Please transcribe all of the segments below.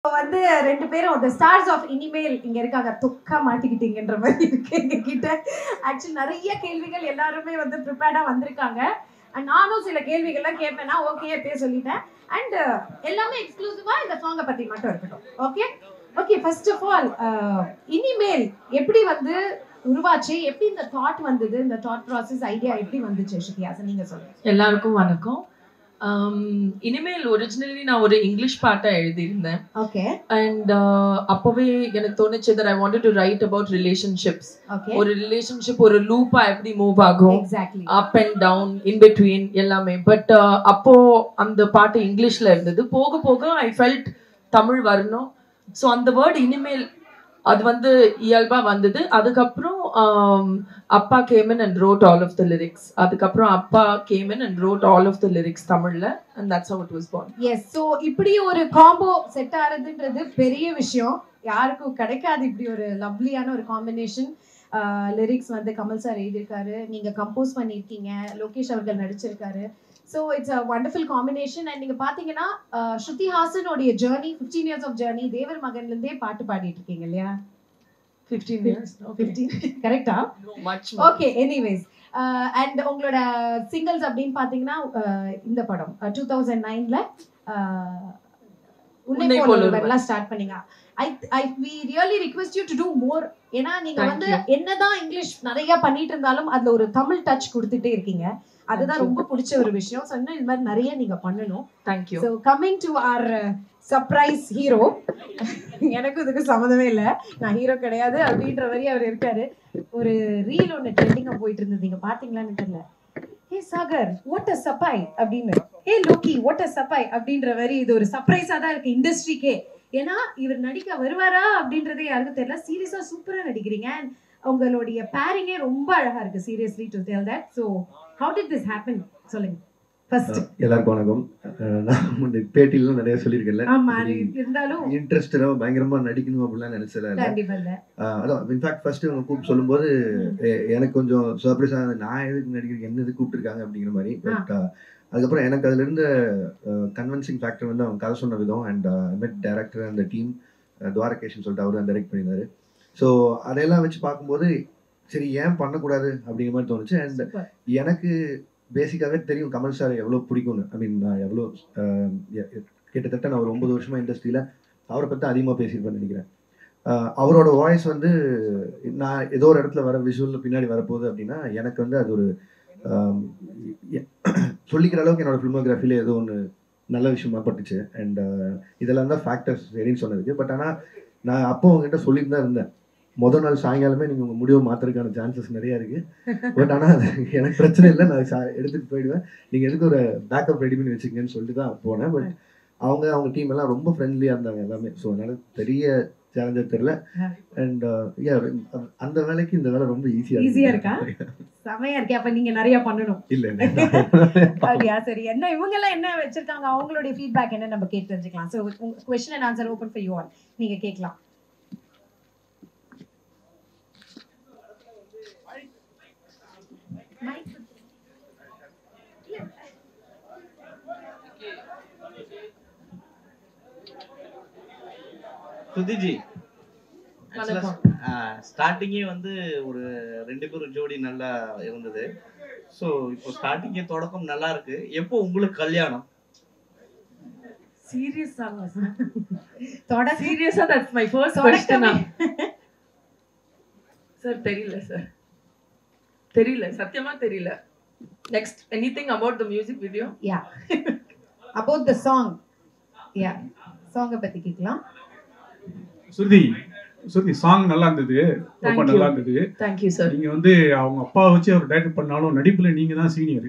வந்து 2 பேரும் the stars of இனிமேல் இங்க இருக்காங்க. தொக்கா மாட்டிக்கிட்டீங்கன்ற மாதிரி இருக்கு எங்க கிட்ட. ஆக்சுவலி நிறைய கேள்விகள் எல்லாருமே வந்து ப்ரிப்பேர்டா வந்திருக்காங்க. அண்ட் நானும் சில கேள்விகள்லாம் கேட்பேன். நான் ஓகே அப்பயே சொல்லிட்டேன். அண்ட் எல்லாமே எக்ஸ்க்ளூசிவா இந்த சாங்கை பத்தி மட்டும் இருக்கட்டும். Okay okay first of all இனிமேல் எப்படி வந்து உருவாச்சு, எப்படி இந்த தாட் வந்தது, இந்த தாட் ப்ராசஸ் ஐடியா எப்படி வந்துச்சு ஸ்ருதிஹாசன் நீங்க சொல்லுங்க. எல்லாருக்கும் வணக்கம். இனிமேல் ஒரிஜினலி நான் ஒரு இங்கிலீஷ் பாட்டை எழுதியிருந்தேன். ஓகே அண்ட் அப்பவே எனக்கு தோணுச்சு that I wanted to write about relationships. ஓகே ஒரு ரிலேஷன்ஷிப் ஒரு லூப்பா எப்படி மூவ் ஆகும், exactly up and down in between எல்லாமே. பட் அப்போ அந்த பாட்டு இங்கிலீஷ்ல இருந்தது. போக போக ஐ ஃபெல்ட் தமிழ் வரணும். ஸோ அந்த வேர்ட் இனிமேல் அது வந்து இயல்பா வந்தது. அதுக்கப்புறம் அப்பா came in and wrote all of the lyrics. அதுக்கப்புறம் அப்பா came in and wrote all of the lyrics தமிழ்ல. And that's how it was born. Yes. So இப்படி ஒரு காம்போ செட் ஆகிறதுன்றது பெரிய விஷயம். யாருக்கும் கிடைக்காது இப்படி ஒரு லவ்லியான ஒரு காம்பினேஷன். லிரிக்ஸ் வந்து கமல் சார் எழுதியிருக்காரு, நீங்க கம்போஸ் பண்ணியிருக்கீங்க, லோகேஷ் அவர்கள் நடிச்சிருக்காரு. So it's a wonderful combination. And நீங்க பாத்தீங்கன்னா ஸ்ருதிஹாசனோடைய ஜேர்னி 15 இயர்ஸ் ஆஃப் ஜேர்னி, தேவர் மகன்ல இருந்தே பாட்டு பாடிட்டு இருக்கீங்க இல்லையா? 15 years. 15 கரெக்டா? Much more. Okay anyways. And உங்களோட சிங்கிள்ஸ் அப்படின்னு பாத்தீங்கன்னா இந்த படம் 2009ல உன்னை போல ஒருவன்லாம் ஸ்டார்ட் பண்ணீங்க. we really request you to do more. ஏன்னா நீங்க வந்து என்னதான் இங்கிலீஷ் நிறைய பண்ணிட்டு இருந்தாலும் அதுல ஒரு தமிழ் டச் கொடுத்துட்டே இருக்கீங்க. அதுதான் ரொம்ப பிடிச்ச ஒரு விஷயம். ஸோ இன்னும் இது மாதிரி நிறைய நீங்க பண்ணணும். Thank you. So coming to our surprise hero. எனக்கும் இதுக்கு சம்மந்தமே இல்லை, நான் ஹீரோ கிடையாது அப்படின்ற மாதிரி அவர் இருக்காரு. ஒரு ரீல் ஒன்று ட்ரெண்டிங்காக போயிட்டு இருந்தது, நீங்க பாத்தீங்களான்னு தெரியல. ஹே சாகர் வாட் அ சர்ப்ரைஸ் அப்படின்னு, ஹே லோக்கி வாட் அ சர்ப்ரைஸ் அப்படின்ற மாதிரி இது ஒரு சர்ப்ரைஸா தான் இருக்கு இண்டஸ்ட்ரிக்கே. ஏன்னா இவர் நடிக்க வருவாரா அப்படின்றதே யாருக்கும் தெரியல. சீரியஸா சூப்பரா நடிக்கிறீங்க. அண்ட் உங்களுடைய பேரிங்கே ரொம்ப அழகா இருக்கு. Seriously to tell that. So how did this happen சொல்லுங்க ஃபர்ஸ்ட். எல்லாருக்கும் வணக்கம். நான் முன்னாடி பேட்டிலாம் நிறைய சொல்லியிருக்கேன்ல, ஆமா இருந்தாலும் இன்ட்ரெஸ்டடா பயங்கரமா நடிக்கணும் அப்படிலாம் நினைச்சல. கண்டிப்பா இல்ல. அதான் இன்ஃபேக்ட் ஃபர்ஸ்ட் அவங்க கூப்பிட்டு சொல்லும்போது எனக்கு கொஞ்சம் சர்ப்ரைஸா, நான் எதுக்கு நடிக்கிறேன், என்ன எதுக்கு கூப்பிட்டுருக்காங்க அப்படிங்கிற மாதிரி. பட் அதுக்கப்புறம் எனக்கு அதுல இருந்த கன்வின்சிங் ஃபேக்டர் வந்து அவங்க கதை சொன்ன விதம். அண்ட் மெட் டைரக்டர் அந்த டீம் துவாரகேஷன் சொல்லிட்டு அவரு தான் டைரக்ட் பண்ணியிருந்தாரு. ஸோ அதையெல்லாம் வச்சு பார்க்கும்போது சரி ஏன் பண்ணக்கூடாது அப்படிங்கிற மாதிரி தோணுச்சு. அண்ட் எனக்கு பேசிக்காகவே தெரியும் கமல் சார் எவ்வளோ பிடிக்கும்னு. ஐ மீன் நான் எவ்வளோ கிட்டத்தட்ட நான் ஒரு 9 வருஷமா இண்டஸ்ட்ரியில் அவரை பற்றி அதிகமாக பேசியிருப்பேன்னு நினைக்கிறேன். அவரோட வாய்ஸ் வந்து நான் ஏதோ ஒரு இடத்துல வர விஷுவலில் பின்னாடி வரப்போகுது அப்படின்னா எனக்கு வந்து அது ஒரு சொல்லிக்கிற அளவுக்கு என்னோட ஃபிலிமோகிராஃபியில் ஏதோ ஒன்று நல்ல விஷயமா பட்டுச்சு. அண்ட் இதெல்லாம் தான் ஃபேக்டர்ஸ் சரின்னு சொன்னதுக்கு. பட் ஆனால் நான் அப்போ உங்ககிட்ட சொல்லிட்டு தான் இருந்தேன், முதல் நாள் சாயங்காலமே நீங்கள் உங்கள் முடிவை மாற்றுறதுக்கான சான்சஸ் நிறையா இருக்குது. பட் ஆனால் எனக்கு பிரச்சனை இல்லை, நான் எடுத்துகிட்டு போயிடுவேன், நீங்கள் எதுக்கு ஒரு பேக்கப் ரெடி பண்ணி வச்சுக்கங்கன்னு சொல்லிட்டு தான் போனேன். பட் அவங்க டீம் எல்லாம் ரொம்ப ஃப்ரெண்ட்லியாக இருந்தாங்க எல்லாமே. ஸோ அதனால பெரிய சேலஞ்சர் தெரியல. அண்ட் அந்த வேலைக்கு இந்த வேலை ரொம்ப ஈஸியாக இருக்கா? செமையா இருக்கே. அப்ப நீங்க நிறைய பண்ணணும். இல்லை அப்படியா? சரி, என்ன இவங்க எல்லாம் என்ன வச்சிருக்காங்க, அவங்களுடைய ஃபீட்பேக் என்ன நம்ம கேட்டு தெரிஞ்சுக்கலாம். So question and answer open for you all. நீங்க கேட்கலாம். சுதிஜி, ஸ்டார்டிங்கே வந்து ஒரு 2 பேரும் ஜோடி நல்லா இருந்தது. ஸோ இப்போ ஸ்டார்டிங்கே தொடக்கம் நல்லா இருக்கு. எப்போ உங்களுக்கு கல்யாணம்? Serious-ஆ சீரியஸா that's my first question. Sir தெரியல சத்தியமா தெரியல. Next anything about the music video? Yeah about the song. Yeah சாங்க பத்தி கேட்கலாம். சுருதி சாங் நல்லா இருந்தது, ரொம்ப நல்லா இருந்தது. Thank you sir. நீங்க வந்து அவங்க அப்பா வச்சு அவர் டைரக்ட் பண்ணாலும் நடிப்புல நீங்க தான் சீனியர்.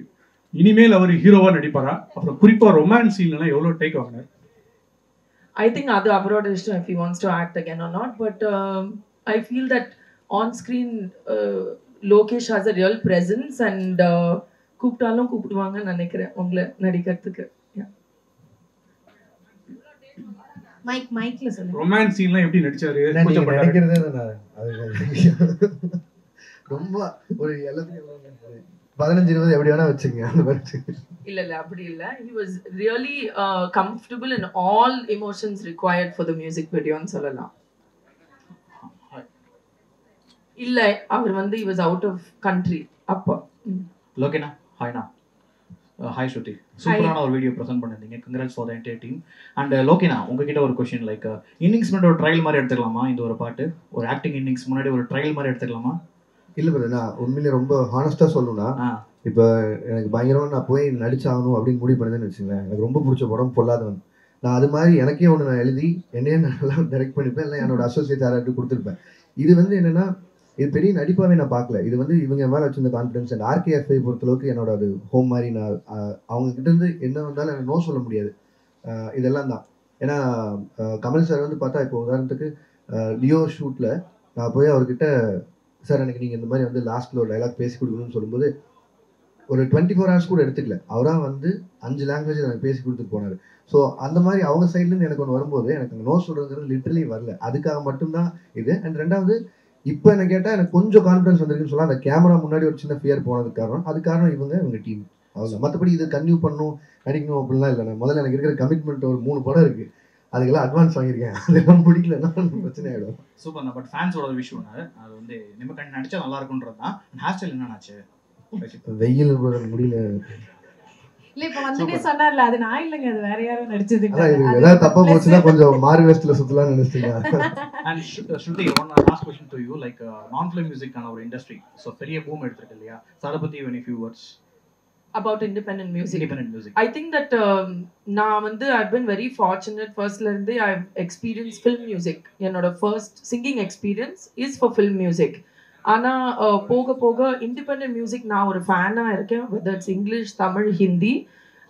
இனிமேல் அவர் ஹீரோவா நடிப்பாரா? அப்புறம் குறிப்பா ரொமான்ஸ் சீன்லாம் எவ்வளவு டேக் வாங்கினார்? I think அது அவரோட இஷ்டம் if he wants to act again or not, but I feel that on screen Lokesh has a real presence and கூப்பிட்டாலும் கூப்பிடுவாங்கன்னு நினைக்கிறேன் உங்களை நடிக்கிறதுக்கு. மைக்ல சொல்லுங்க. ரொமான்ஸ் சீன்லாம் எப்படி நடிச்சாரு? கொஞ்சம் நினைக்கிறதே அது ரொம்ப ஒரு எல்லாத்துக்கும் 15-20 எப்படி வேணா வச்சுங்க அந்த மாதிரி. இல்ல அப்படி இல்ல. he was really comfortable in all emotions required for the music video ன்னு சொல்லலாம். இல்ல அவர் வந்து he was out of country அப்போ. லோகேனா ஹாய்னா. ஹாய் ஸ்ருதி, சூப்பரான ஒரு வீடியோ ப்ரெசென்ட் பண்ணிருந்தீங்க. Congrats for the entire team. And லோகேனா, உங்ககிட்ட ஒரு கொஸ்டின், லைக் இன்னிங்ஸ் முன்னாடி ஒரு ட்ரையல் மாதிரி எடுத்துக்கலாமா இந்த ஒரு பாட்டு? ஒரு ஆக்டிங் இன்னிங்ஸ் முன்னாடி ஒரு ட்ரையல் மாதிரி எடுத்துக்கலாமா? இல்ல பிரதர், நான் உண்மையிலே ரொம்ப ஹானஸ்டா சொல்லணும்னா, இப்போ எனக்கு பயங்கரமா நான் போய் நடிச்சாகணும் அப்படின்னு முடிவு பண்ணதுன்னு வச்சுங்களேன். எனக்கு ரொம்ப பிடிச்ச படம் பொல்லாதவன். நான் அது மாதிரி எனக்கே ஒன்று நான் எழுதி என்னையே நல்லா டைரக்ட் பண்ணிப்பேன், இல்லை என்னோட அசோசியேட் யாராவது கொடுத்துருப்பேன். இது வந்து என்னன்னா, இது பெரிய நடிப்பாவே நான் பார்க்கல. இது வந்து இவங்க மேலே வச்சிருந்த கான்ஃபிடன்ஸ். அண்ட் RKFஐ பொறுத்தளவுக்கு என்னோட அது ஹோம் மாதிரி. நான் அவங்க கிட்ட இருந்து என்ன வந்தாலும் எனக்கு நோ சொல்ல முடியாது. இதெல்லாம் தான். ஏன்னா கமல் சார் வந்து பார்த்தா, இப்போ உதாரணத்துக்கு லியோ ஷூட்ல நான் போய் அவர்கிட்ட, சார் எனக்கு நீங்கள் இந்த மாதிரி வந்து லாஸ்ட்ல ஒரு டைலாக் பேசி கொடுக்கணும்னு சொல்லும்போது ஒரு 24 hours கூட எடுத்துக்கல. அவராக வந்து 5 லாங்குவேஜ் எனக்கு பேசி கொடுத்துட்டு போனார். ஸோ அந்த மாதிரி அவங்க சைட்லேருந்து எனக்கு ஒன்று வரும்போது எனக்கு அங்கே நோ சொல்கிறதுங்கிறது லிட்டரலி வரல. அதுக்காக மட்டும்தான் இது. அண்ட் ரெண்டாவது, இப்போ என்ன கேட்டால் எனக்கு கொஞ்சம் கான்ஃபிடன்ஸ் வந்திருக்குன்னு சொல்லலாம். அந்த கேமரா முன்னாடி ஒரு சின்ன ஃபியர் போனதுக்கு காரணம், அது காரணம் இவங்க டீம். அவ்வளோ. மற்றபடி இது கன்டினியூ பண்ணணும் நடிக்கணும் அப்படிலாம் இல்லை. நான் முதல்ல எனக்கு இருக்கிற கமிட்மெண்ட் ஒரு 3 படம் இருக்குது, அதுக்கெல்லாம் அட்வான்ஸ் வாங்கியிருக்கேன். அதெல்லாம் பிடிக்கலன்னா பிரச்சனை ஆகிடும். சூப்பர். பட் ஃபேன்ஸோட ஒரு விஷயம் அது வந்து நிம்மக்கண்ணு நடிச்சா நல்லா இருக்குன்றது தான். ஹேர் ஸ்டைல் என்னன்னாச்சு? வெயில் முடியல. இல்ல இப்ப வந்துட்டே சொன்னார்ல, அது நான் இல்லைங்க, அது வேற யாரும் நடிச்சது. ஏதாவது தப்பா போச்சுன்னா கொஞ்சம் மாறு வேஸ்ட்ல சுத்தலாம்னு நினைச்சீங்க. And Shruti, one last question to you, like நான் ஃபிலிம் மியூசிக்கான ஒரு இண்டஸ்ட்ரி ஸோ பெரிய பூம் எடுத்துருக்கு இல்லையா? ஸோ அதை பற்றி any few words about independent music. I think that நான் வந்து I've been very fortunate. Firstல இருந்தே I've experienced film music. என்னோட first singing experience is for film music. ஆனா போக போக இண்டிபெண்டன்ட் மியூசிக் நான் ஒரு ஃபேனா இருக்கேன், whether it's English, Tamil, Hindi.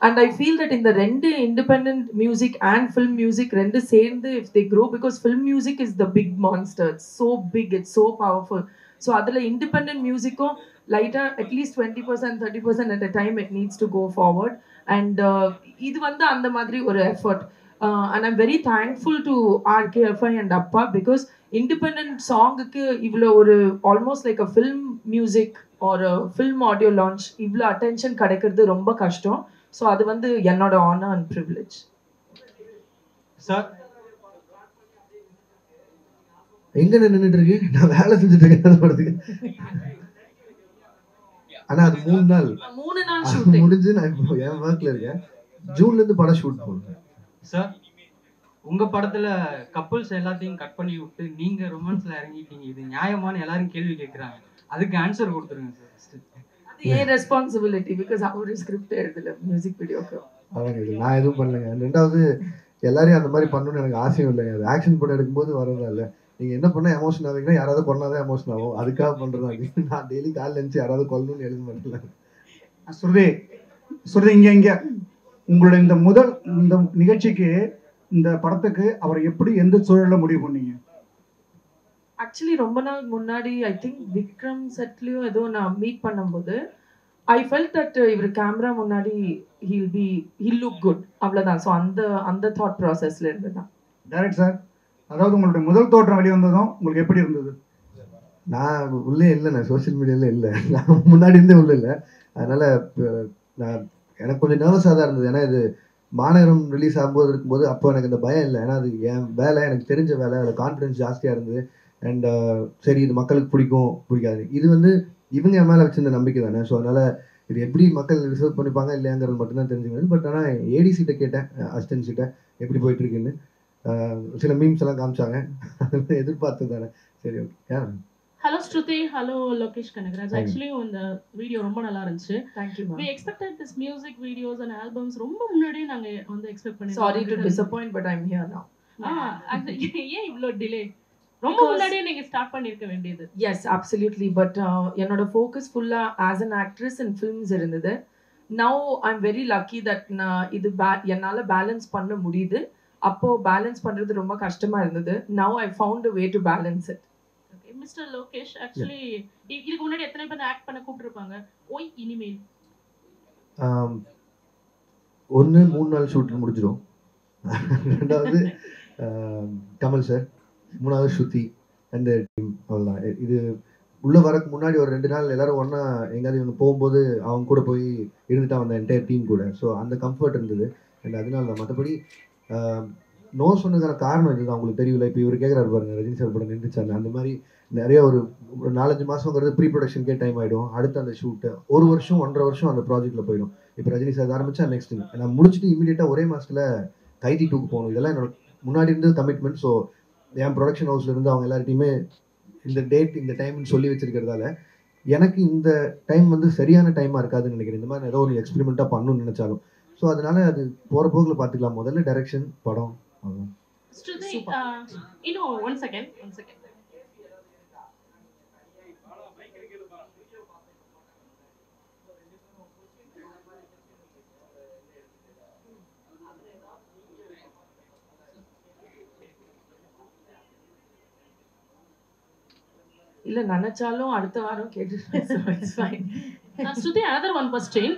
And I feel that in the ரெண்டு independent music and film music ரெண்டு சேர்ந்து if they grow, because film music is the big monster, it's so big, it's so powerful. So அதில் independent musicக்கும் லைட்டா at least 20% 30% at a time it needs to go forward. And இது வந்து அந்த மாதிரி ஒரு effort. And I'm very thankful to RKFI and Appa, because independent songக்கு இவ்வளோ ஒரு almost like a film music ஒரு ஃபில்ம் ஆடியோ லான்ச் இவ்வளோ அட்டென்ஷன் கிடைக்கிறது ரொம்ப கஷ்டம். ஸோ அது வந்து என்னோட ஆனர் அண்ட் ப்ரிவிலேஜ். சார் எங்க நின்றுட்டு இருக்கு? நான் வேலை செஞ்சுட்டு இருக்கேன். ஆனா அது 3 நாள் முடிஞ்சு நான் இப்போ என் ஒர்க்ல இருக்கேன். ஜூன்ல இருந்து படம் ஷூட் போடுறேன். சார், உங்க படத்துல கப்புள்ஸ் எல்லாத்தையும் கட் பண்ணி விட்டு நீங்க ரொமான்ஸ்ல இறங்கிட்டீங்க, இது நியாயமான எல்லாரும் கேள்வி கேட்கறாங்க, அதுக்கு ஆன்சர் கொடுத்துருங்க சார். அது ஏன் ரெஸ்பான்சிபிலிட்டி? பிகாஸ் அவரு ஸ்கிரிப்ட் எழுதல மியூசிக் வீடியோக்கு. அதான் நான் எதுவும் பண்ணலைங்க. ரெண்டாவது, எல்லாரையும் அந்த மாதிரி பண்ணணும்னு எனக்கு ஆசையும் இல்லைங்க. அது ஆக்ஷன் படம் எடுக்கும்போது வரதா இல்லை. நீங்க என்ன பண்ணா எமோஷன் ஆவீங்கன்னா, யாராவது கொண்டாதான் எமோஷன் ஆகும், அதுக்காக பண்றதா. நான் டெய்லி காலைல இருந்துச்சு யாராவது கொல்லணும்னு எழுத மாட்டேன். சுருதி இங்க உங்களுடைய இந்த நிகழ்ச்சிக்கு, இந்த படத்துக்கு அவர் எப்படி எந்த சூழல்ல முடிவு பண்ணீங்க? ஆக்சுவலி ரொம்ப நாள் முன்னாடி ஐ திங்க் விக்ரம் செட்லயோ ஏதோ நான் மீட் பண்ணும்போது ஐ ஃபெல்ட் தட் இவர் கேமரா முன்னாடி he'll look good, அவ்வளவுதான். ஸோ அந்த தாட் ப்ராசஸ்ல இருந்து தான். டைரக்ட் சார், அதாவது உங்களுடைய முதல் தோற்றம் வெளிவந்ததும் உங்களுக்கு எப்படி இருந்தது? நான் உள்ளே இல்லை, நான் சோசியல் மீடியால இல்லை, நான் முன்னாடி இருந்தே உள்ள இல்லை. அதனால நான் எனக்கு கொஞ்சம் நர்வஸாக தான் இருந்தது. ஏன்னா இது மாநகரம் ரிலீஸ் ஆகும்போது இருக்கும்போது அப்போ எனக்கு இந்த பயம் இல்லை. ஏன்னா அது என் வேலை, எனக்கு தெரிஞ்ச வேலை, அதில் கான்ஃபிடன்ஸ் ஜாஸ்தியாக இருந்தது. அண்ட் சரி, இது மக்களுக்கு பிடிக்காது. இது வந்து இவங்க என் மேலே வச்சிருந்த நம்பிக்கை தானே. ஸோ அதனால் இது எப்படி மக்கள் ரிசர்வ் பண்ணிப்பாங்க இல்லையாங்கிறது மட்டும்தான் தெரிஞ்சுக்கணும். பட் ஆனால் ஏடிசிட்ட கேட்டேன், அசிஸ்டன்ட்கிட்ட எப்படி போயிட்டுருக்குன்னு. சில மீம்ஸ் எல்லாம் காமிச்சாங்க, எதிர்பார்த்து தானே. சரி, ஓகே. ஹலோ ஸ்ருதி, ஹலோ லோகேஷ் கனகராஜ். ஆக்சுவலி இந்த வீடியோ ரொம்ப நல்லா இருந்துச்சு. Thank you. we expected this music videos and albums ரொம்ப முன்னாடியே நாங்க வந்து எக்ஸ்பெக்ட் பண்ணிருந்தோம். Sorry to disappoint, but I'm here now. ஏன் இவ்ளோ டிலே? ரொம்ப முன்னாடியே நீங்க ஸ்டார்ட் பண்ணிருக்க வேண்டியது. Yes, absolutely. But என்னோட focus full-ஆ as an actress in films இருந்தது. Now I'm very lucky that நான் இது என்னால பேலன்ஸ் பண்ண முடியுது. அப்போ பேலன்ஸ் பண்றது ரொம்ப கஷ்டமா இருந்தது. Now I found a way to balance it. Mister Lokesh, actually இதுக்கு முன்னாடி எத்தனை பேர் ஆக்ட் பண்ண கூப்பிட்டுருப்பாங்க? ஓய் இனிமேல் 3 நாள் ஷூட் முடிஞ்சிடும். ரெண்டாவது கமல் சார், 3வது ஸ்ருதி அண்ட் டீம், அவ்வளோதான். இது உள்ளே வரக்கு முன்னாடி ஒரு 2 நாள் எல்லாரும் ஒன்றா எங்கேயாவது இவங்க போகும்போது அவங்க கூட போய் இருந்துட்டா வந்த என்டையர் டீம் கூட. ஸோ அந்த கம்ஃபர்ட் இருந்தது. அண்ட் அதனால தான். மற்றபடி நோ சொன்னதுக்கான காரணம் இதுதான். அவங்களுக்கு தெரியல. இப்போ இவர் கேட்குறாரு பாருங்க, ரஜினி சார் படம் நின்றுச்சாங்க. அந்த மாதிரி நிறைய ஒரு 4-5 மாதங்கிறது ப்ரீ ப்ரொடக்ஷனுக்கே டைம் ஆகிடும். அடுத்து அந்த ஷூட்டு 1 வருஷம் 1.5 வருஷம் அந்த ப்ராஜெக்ட்டில் போயிடும். இப்போ ரஜினி சார் ஆரம்பிச்சா நெக்ஸ்ட் நான் முடிச்சுட்டு இமீடியட்டாக ஒரே மாதத்தில் கைதி 2க்கு போகணும். இதெல்லாம் என்னோட முன்னாடி இருந்து கமிட்மெண்ட். ஸோ என் ப்ரொடக்ஷன் ஹவுஸில் இருந்து அவங்க எல்லார்ட்டையுமே இந்த டேட் இந்த டைம்னு சொல்லி வச்சிருக்கிறதால எனக்கு இந்த டைம் வந்து சரியான டைமாக இருக்காதுன்னு நினைக்கிறேன். இந்த மாதிரி ஏதோ ஒரு எக்ஸ்பெரிமெண்ட்டாக பண்ணணும்னு நினச்சாலும். ஸோ அதனால அது போகிற போக்கில் பார்த்துக்கலாம். முதல்ல டைரக்ஷன், படம். Shruti, one second. இல்ல நினைச்சாலும் அடுத்த வாரம் கேட்டுட்டேன். So it's fine. Shruti, another one question.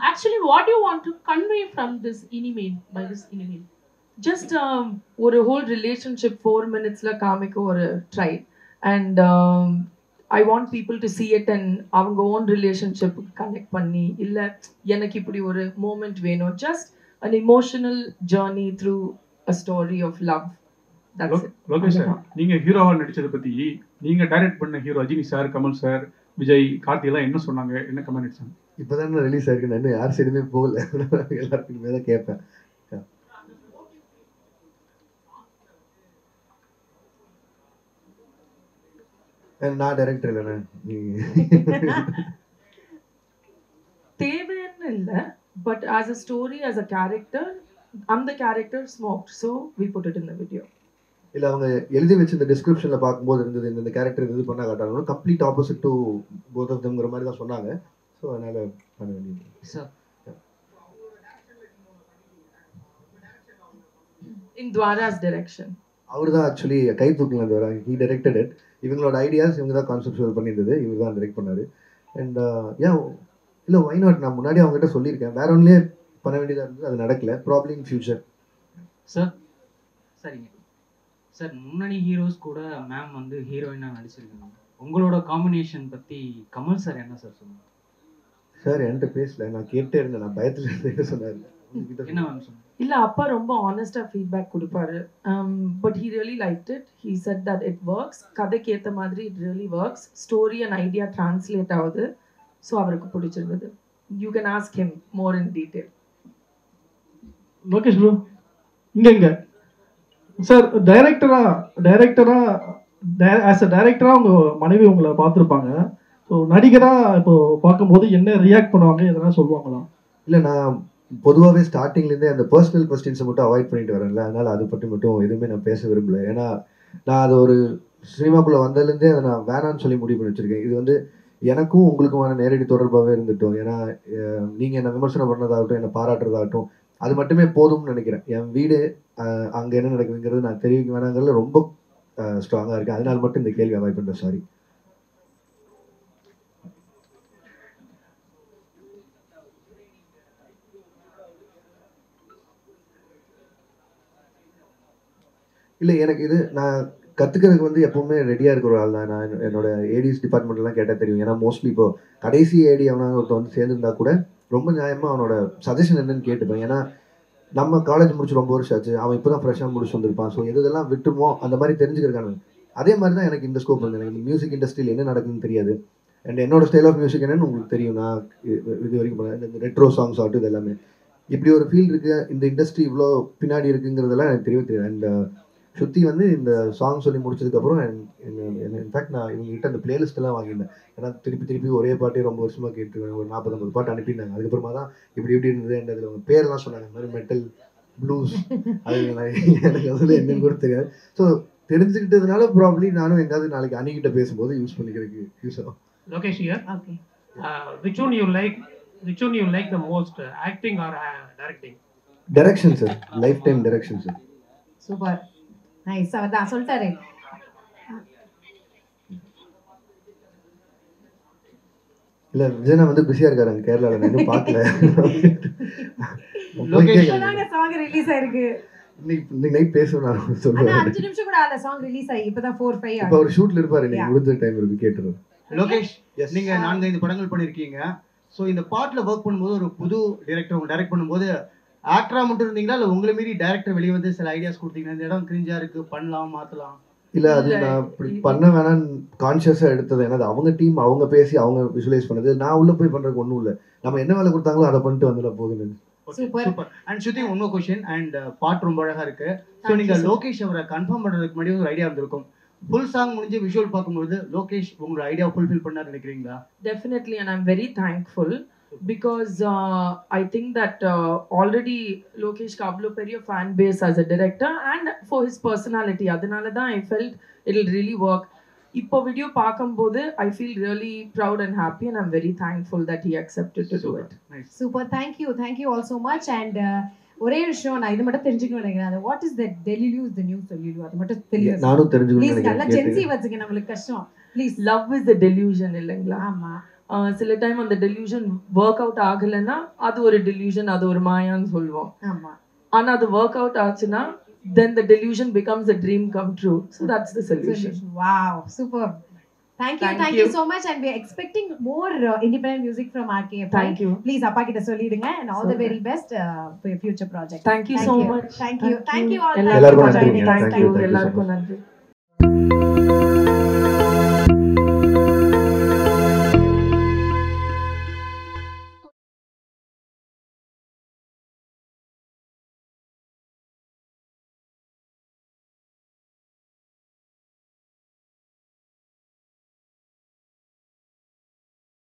Actually, what do you want to convey from this email, by this email? Just ஒரு whole relationship 4 minutesல காமிக்க ஒரு try. And I want people to see it and அவங்க own relationship connect பண்ணி, இல்ல எனக்கு இப்படி ஒரு moment வேணும். Just an emotional journey through a story of love. That's it. Lokesh sir, நீங்க ஹீரோவா நடிச்சதை பத்தி நீங்க டைரக்ட் பண்ண hero Rajini sir, Kamal sir, Vijay, Karthi எல்லாம் என்ன சொன்னாங்க, என்ன கமெண்ட் அடிச்சாங்க? இப்போதான் ரிலீஸ் ஆயிருக்கு. நான் இன்னும் யார் சைடுமே போகல. எல்லாருக்குமே தான் கேட்பேன். நான் டைரக்டர் இல்லைண்ணே. தேவைன்னு இல்லை, but as a story, as a character, அந்த character smoked, so we put it in the video. இல்லை, அவங்க எழுதி வச்சு இந்த டிஸ்கிரிப்ஷனில் பார்க்கும்போது இருந்தது இந்த கேரக்டர் இது பண்ண காட்டாங்க. Complete opposite to both of தம்ங்கிற மாதிரி தான் சொன்னாங்க. ஸோ அதனால பண்ண வேண்டியது. Sir in Dwara's direction. அவர் தான் ஆக்சுவலி கை தூக்கல அந்த ஹி டைரக்டட் இட். இவங்களோட ஐடியாஸ் இவங்க தான் கான்செப்ட் பண்ணியிருந்தது. இவர் தான் டைரக்ட் பண்ணார். அண்ட் ஏன் இல்லை வை நாட், நான் முன்னாடி அவங்ககிட்ட சொல்லியிருக்கேன். வேற ஒன்றுலேயே பண்ண வேண்டியதாக இருந்தது, அது நடக்கல. Problem in future. சார் சரிங்க சார், முன்னணி ஹீரோஸ் கூட மேம் வந்து ஹீரோயினாக நடிச்சிருக்காங்க. உங்களோட காம்பினேஷன் பற்றி கமல் சார் என்ன சார் சொன்னாங்க? சார் என்கிட்ட பேசல, நான் கேட்டே இருந்தேன். நான் பயத்தில் இருந்தேன் சொன்னார். என்ன மேம் சொன்னாங்க? இல்ல அப்பா ரொம்ப ஆனஸ்டா ஃபீட்பேக் கொடுப்பாரு. But he really liked it. He said that it works. கதைக்கு ஏத்த மாதிரி it really works. Story and idea translate ஆகுது. ஸோ அவருக்கு பிடிச்சிருந்தது. You can ask him more in detail. Lokesh bro, இங்க சார் டைரக்டரா ஆஸ் அ டைரக்டரா உங்க மனைவி உங்களை பார்த்துருப்பாங்க. ஸோ நடிகரா இப்போ பார்க்கும்போது என்ன ரியாக்ட் பண்ணுவாங்க, எதனா சொல்லுவாங்களா? இல்லை, நான் பொதுவாகவே ஸ்டார்டிங்லேருந்தே அந்த பர்சனல் கொஸ்டின்ஸை மட்டும் அவாய்ட் பண்ணிட்டு வரேன்ல. அதனால் அதை பற்றி மட்டும் எதுவுமே நான் பேச விரும்பல. ஏன்னா நான் அது ஒரு சினிமாக்குள்ளே வந்ததுலேருந்தே அதை நான் வேணான்னு சொல்லி முடிவு பண்ணி வச்சுருக்கேன். இது வந்து எனக்கும் உங்களுக்குமான நேரடி தொடர்பாகவே இருந்துட்டோம். ஏன்னா நீங்கள் என்னை விமர்சனம் பண்ணதாகட்டும், என்னை பாராட்டுறதாகட்டும், அது மட்டுமே போதும்னு நினைக்கிறேன். என் வீடு அங்கே என்ன நடக்குதுங்கிறது நான் தெரிவிக்க வேணாங்கிறதுல ரொம்ப ஸ்ட்ராங்காக இருக்கேன். அதனால மட்டும் இந்த கேள்வி அவாய்ட் பண்ணுறேன். சாரி. இல்லை, எனக்கு இது நான் கற்றுக்கிறதுக்கு வந்து எப்போவுமே ரெடியாக இருக்கிற ஆள் தான். நான் என்னோட ஏடிஸ் டிபார்ட்மெண்ட்லாம் கேட்டால் தெரியும். ஏன்னா மோஸ்ட்லி இப்போ கடைசி ஏடி அவனா ஒருத்தர் வந்து சேர்ந்துருந்தா கூட ரொம்ப நியாயமாக அவனோட சஜஷன் என்னன்னு கேட்டுப்பேன். ஏன்னா நம்ம காலேஜ் முடிச்சு ரொம்ப வருஷம் ஆச்சு, அவன் இப்போ தான் ஃப்ரெஷ்ஷாக முடிச்சு வந்திருப்பான். ஸோ எதெல்லாம் விட்டுமோ அந்த மாதிரி தெரிஞ்சுக்கிறக்கான அதே மாதிரி தான் எனக்கு இந்த ஸ்கோப் வந்து எனக்கு மியூசிக் இண்டஸ்ட்ரியில் என்ன நடக்குதுன்னு தெரியாது. அண்ட் என்னோட ஸ்டைல் ஆஃப் மியூசிக் என்னன்னு உங்களுக்கு தெரியும். நான் இது வரைக்கும் பண்ணேன் இந்த ரெட்ரோ சாங்ஸ் ஆகட்டும், இது எல்லாமே இப்படி ஒரு ஃபீல்ட் இருக்குது, இந்த இண்டஸ்ட்ரி இவ்வளோ பின்னாடி இருக்குங்கிறதெல்லாம் எனக்கு தெரியவே தெரியாது. அண்ட் ஸ்ருதி வந்து இந்த சாங் சொல்லி முடிச்சதுக்கப்புறம் இன்ஃபேக்ட் நான் இவங்ககிட்ட அந்த பிளேலிஸ்ட்டெல்லாம் வாங்கியிருந்தேன். ஏன்னா திருப்பி ஒரே பாட்டே ரொம்ப வருஷமாக கேட்டுருவேன். ஒரு 40-50 பாட்டு அனுப்பியிருந்தாங்க. அதுக்கப்புறமா தான் இப்படி இருந்தது. அண்ட் அதில் அவங்க பேரெல்லாம் சொன்னாங்க, இந்த மாதிரி மெட்டல் ப்ளூஸ், அது எனக்கு அதில் என்னன்னு கூட தெரியாது. ஸோ தெரிஞ்சுக்கிட்டதுனால ப்ராப்ளி நானும் எங்காவது நாளைக்கு அணிகிட்ட பேசும்போது யூஸ் பண்ணிக்கிறதுக்கு யூஸ் ஆகும். Lokesh here. Okay. Which one you like the most, acting or directing? Direction sir, life time direction sir. Super, nice. அவர் தான் சொல்லிட்டாரு. இல்லை, விஜயனா வந்து பிஸியாக இருக்காரு அங்கே கேரளாவில். நான் இன்னும் பார்க்கல. சாங் ரிலீஸ் ஆயிருக்கு. இன்னைக்கு நைட் பேசுவேன் நான் சொல்லுவேன். 5 நிமிஷம் கூட ஆல சாங் ரிலீஸ் ஆகி இப்பதான் 4-5 இப்போ ஒரு ஷூட்ல இருப்பாரு. இன்னைக்கு முடிஞ்ச டைம் இருக்கு, கேட்டுருவேன். லோகேஷ் Yes. நீங்க 4-5 படங்கள் பண்ணிருக்கீங்க. ஸோ இந்த பாட்டுல ஒர்க் பண்ணும்போது ஒரு புது டைரக்டர் உங்க டைரக்ட் பண்ணும்போது ஆக்டரா மட்டும் இருந்தீங்களா இல்ல உங்களை மீறி டைரக்டர் வெளியே வந்து சில ஐடியாஸ் கொடுத்தீங்கன்னா இந்த இடம் கிரிஞ்சா இருக்கு பண்ணலாம் மாத்தலாம்? இல்ல அது நான் இப்படி பண்ண வேணாம் கான்சியஸா எடுத்தது. ஏன்னா அவங்க டீம் அவங்க பேசி அவங்க விஷுவலைஸ் பண்ணது. நான் உள்ள போய் பண்றதுக்கு ஒண்ணும் இல்ல. நம்ம என்ன வேலை கொடுத்தாங்களோ அதை பண்ணிட்டு வந்துட போகுது. Super. And Shruti one more question and பாட்டு ரொம்ப அழகா இருக்கு. ஸோ நீங்க லோகேஷ் அவரை கன்ஃபார்ம் பண்றதுக்கு முன்னாடி ஒரு ஐடியா இருந்திருக்கும். ஃபுல் சாங் முடிஞ்சு விஷுவல் பார்க்கும்போது லோகேஷ் உங்களோட ஐடியா ஃபுல்ஃபில் பண்ணாரு நினைக்கிறீங்களா? Definitely, and I'm very thankful because I think that already Lokesh Kablo Periya fan base as a director and for his personality. Adanala da I felt it'll really work. Ippo video paakumbodhu I feel really proud and happy and I'm very thankful that he accepted to do it. Nice. Super. Thank you all so much. And ஒரே விஷயம் நான் இது மட்டும் தெரிஞ்சுக்கணும் நினைக்கிறேன். What is that டெலிலு is the new solulu அது மட்டும் தெரியும். நானும் தெரிஞ்சுக்கணும் நினைக்கிறேன். நல்லா நினைக்கிறேன். ஜென்சி வச்சுக்க நம்மளுக்கு கஷ்டம். Please. Love is the delusion இல்லைங்களா? ஆமா. சில டைம் அந்த delusion work out ஆகலைன்னா அது ஒரு delusion, அது ஒரு மாயான்னு சொல்லுவோம். ஆமா. ஆனா அது work out ஆச்சுன்னா then the delusion becomes a dream come true. So that's the solution. Wow, superb. Thank you so much, and we are expecting more independent music from RKF. Thank you. Please appa kitta sollidunga and all the very best for your future project. Thank you so much. Thank you all. எல்லாருக்கும் நன்றி. Thank you. எல்லாருக்கும் நன்றி.